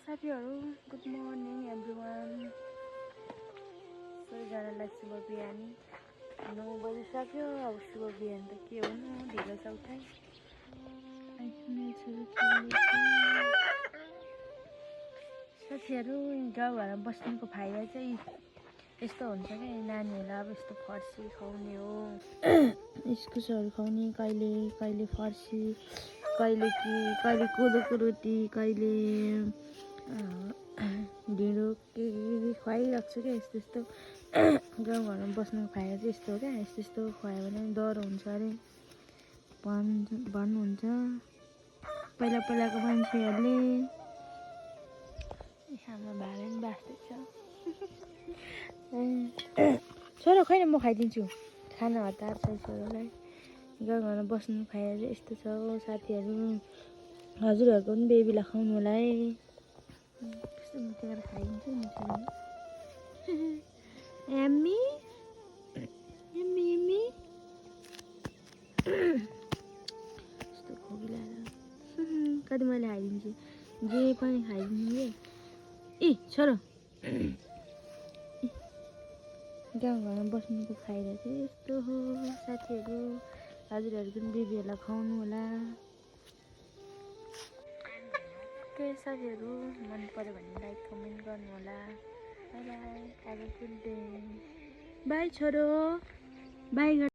साथीहरू, good morning everyone. सबैजनालाई शुभ बिहान। 9 बजिसक्यो। अब शुभ बिहान त के हुनु, ढिलो छ उठाइ। साथीहरू, गाउँघरमा बस्नुको फाइदा चाहिँ यस्तो हुन्छ क्या, नानीहरूलाई अब यस्तो फर्सी खुवाउने हो, इस्कुसहरू खुवाउने, कहिले कहिले फर्सी, कहिले कोदोको रोटी, कहिले ढिँडो के खुवाइरहेको छु क्या। यस्तो गाउँघरमा बस्नुको फाइदा चाहिँ यस्तो हो क्या। यस्तो खुवायो भने डर हुन्छ अरे भन्नुहुन्छ पहिलाको मान्छेहरूले। हाम्रो भाडा पनि बाँच्दैछ। छोरो खैन, म खाइदिन्छु खाना हतार छ छोरोलाई। गाउँघरमा बस्नु फाइदा चाहिँ यस्तो छ साथीहरू। हजुरहरूको पनि बेबीलाई खुवाउनु होला है। कस्तो मिठो गरेर खाइदिन्छु नि एम्मी एम्मी एम्मी। यस्तो खोकिलाएर कति मैले खाइदिन्छु, जे पनि खाइदिन्छु कि। ए छोरो, गाउँघरमा बस्नुको फाइदा चाहिँ यस्तो हो साथीहरू। हजुरहरू पनि बेबीहरूलाई खुवाउनु होला। के साथीहरू, मन पर्यो भने लाइक कमेन्ट गर्नु होला। By by, have a good day. By छोरो, बाई।